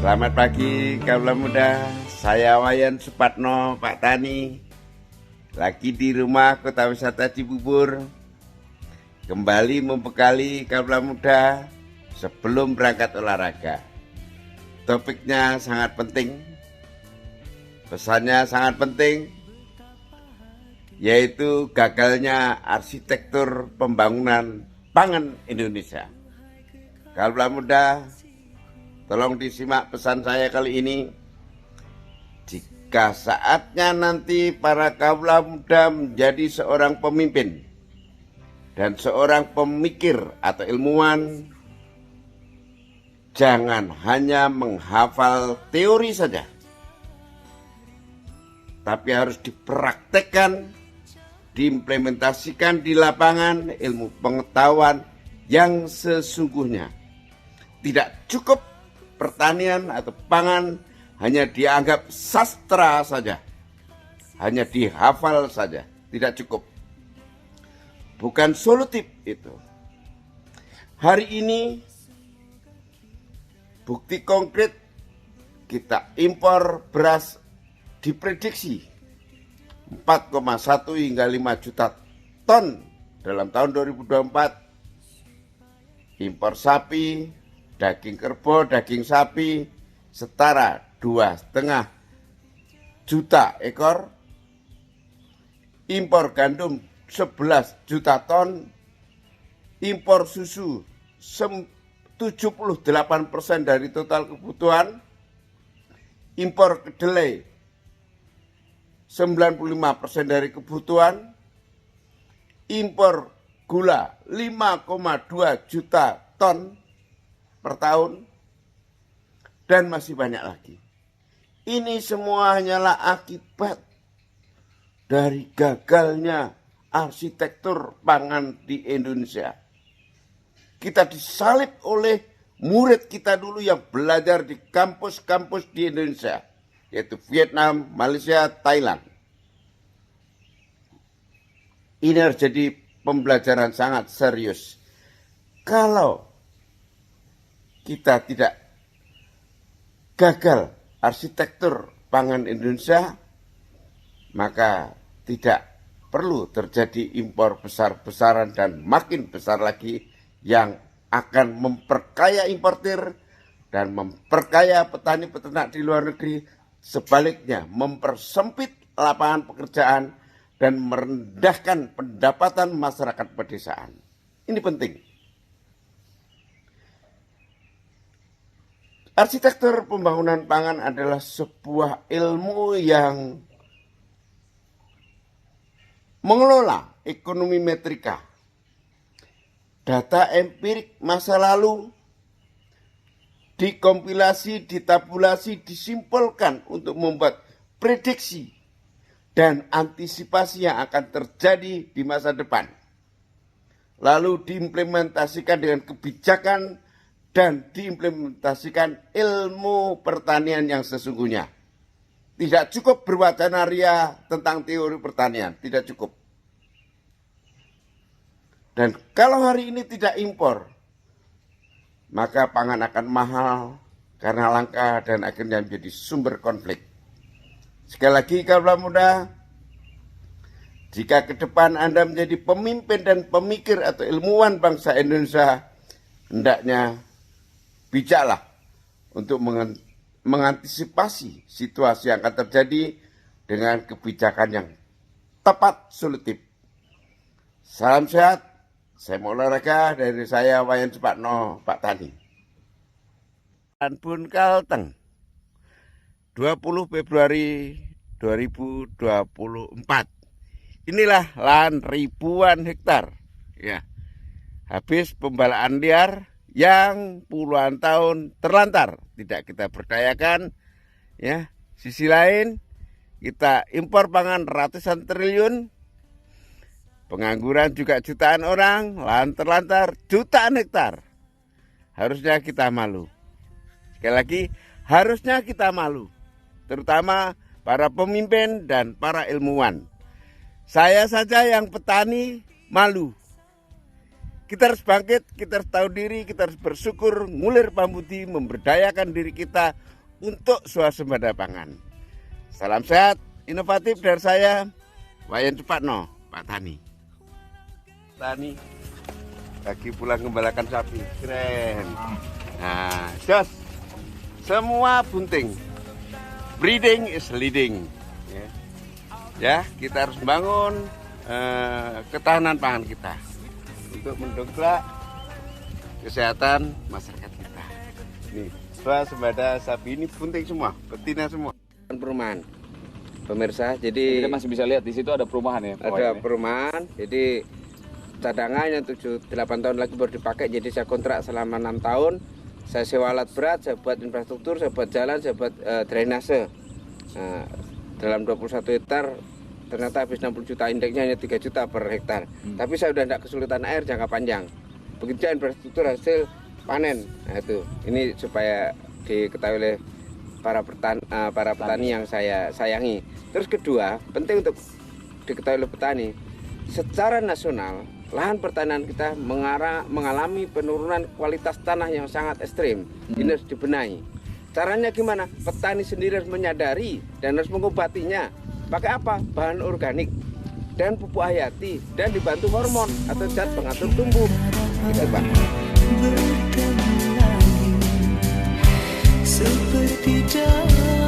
Selamat pagi kaula muda, saya Wayan Supatno, Pak Tani. Lagi di rumah Kota Wisata Cibubur. Kembali membekali kaula muda sebelum berangkat olahraga. Topiknya sangat penting, pesannya sangat penting, yaitu gagalnya arsitektur pembangunan pangan Indonesia. Kaula muda, tolong disimak pesan saya kali ini. Jika saatnya nanti para kaula muda menjadi seorang pemimpin dan seorang pemikir atau ilmuwan, jangan hanya menghafal teori saja, tapi harus dipraktekkan, diimplementasikan di lapangan ilmu pengetahuan yang sesungguhnya. Tidak cukup pertanian atau pangan hanya dianggap sastra saja, hanya dihafal saja, tidak cukup. Bukan solutif itu. Hari ini bukti konkret, kita impor beras diprediksi 4,1 hingga 5 juta ton dalam tahun 2024. Impor sapi, daging kerbau, daging sapi setara 2,5 juta ekor. Impor gandum 11 juta ton. Impor susu 78% dari total kebutuhan. Impor kedelai 95% dari kebutuhan. Impor gula 5,2 juta ton per tahun, dan masih banyak lagi. Ini semua hanyalah akibat dari gagalnya arsitektur pangan di Indonesia. Kita disalib oleh murid kita dulu yang belajar di kampus-kampus di Indonesia, yaitu Vietnam, Malaysia, Thailand. Ini harus jadi pembelajaran sangat serius. Kalau kita tidak gagal arsitektur pangan Indonesia, maka tidak perlu terjadi impor besar-besaran dan makin besar lagi yang akan memperkaya importir dan memperkaya petani peternak di luar negeri, sebaliknya mempersempit lapangan pekerjaan dan merendahkan pendapatan masyarakat pedesaan. Ini penting. Arsitektur pembangunan pangan adalah sebuah ilmu yang mengelola ekonomi metrika. Data empirik masa lalu dikompilasi, ditabulasi, disimpulkan untuk membuat prediksi dan antisipasi yang akan terjadi di masa depan. Lalu diimplementasikan dengan kebijakan dan diimplementasikan ilmu pertanian yang sesungguhnya. Tidak cukup berwacana ria tentang teori pertanian, tidak cukup. Dan kalau hari ini tidak impor, maka pangan akan mahal karena langka dan akhirnya menjadi sumber konflik. Sekali lagi kaula muda, jika ke depan Anda menjadi pemimpin dan pemikir atau ilmuwan bangsa Indonesia, hendaknya bijaklah untuk mengantisipasi situasi yang akan terjadi dengan kebijakan yang tepat, solutif. Salam sehat, saya mau olahraga, dari saya Wayan Supatno, Pak Tani. Pun Kalteng, 20 Februari 2024. Inilah lahan ribuan hektar, ya, habis pembalaan liar yang puluhan tahun terlantar, tidak kita berdayakan, ya. Sisi lain, kita impor pangan ratusan triliun, pengangguran juga jutaan orang, lahan terlantar jutaan hektar. Harusnya kita malu. Sekali lagi, harusnya kita malu, terutama para pemimpin dan para ilmuwan. Saya saja yang petani malu. Kita harus bangkit, kita harus tahu diri, kita harus bersyukur, ngulir pambudi, memberdayakan diri kita untuk swasembada pangan. Salam sehat, inovatif dari saya, Wayan Cepatno, Pak Tani. Tani lagi pulang gembalakan sapi, keren. Nah, jos, semua bunting, breeding is leading. Ya, kita harus bangun ketahanan pangan kita untuk mendongkrak kesehatan masyarakat kita. Nih, swasembada sapi ini bunting semua, betina semua. Perumahan, pemirsa. Jadi kita masih bisa lihat di situ ada perumahan ya. Ada perumahan. Jadi cadangan yang 7-8 tahun lagi baru dipakai. Jadi saya kontrak selama 6 tahun. Saya sewa alat berat, saya buat infrastruktur, saya buat jalan, saya buat drainase. Nah, dalam 21 hektar ternyata habis 60 juta, indeksnya hanya 3 juta per hektar. Tapi saya udah tidak kesulitan air jangka panjang. Begitu infrastruktur hasil panen. Nah itu, ini supaya diketahui oleh para petani yang saya sayangi. Terus kedua, penting untuk diketahui oleh petani, secara nasional lahan pertanian kita mengalami penurunan kualitas tanah yang sangat ekstrim. Ini harus dibenahi. Caranya gimana? Petani sendiri harus menyadari dan harus mengobatinya. Pakai apa? Bahan organik dan pupuk hayati dan dibantu hormon atau zat pengatur tumbuh. Itu Pak. Bertemu lagi seperti dahulu.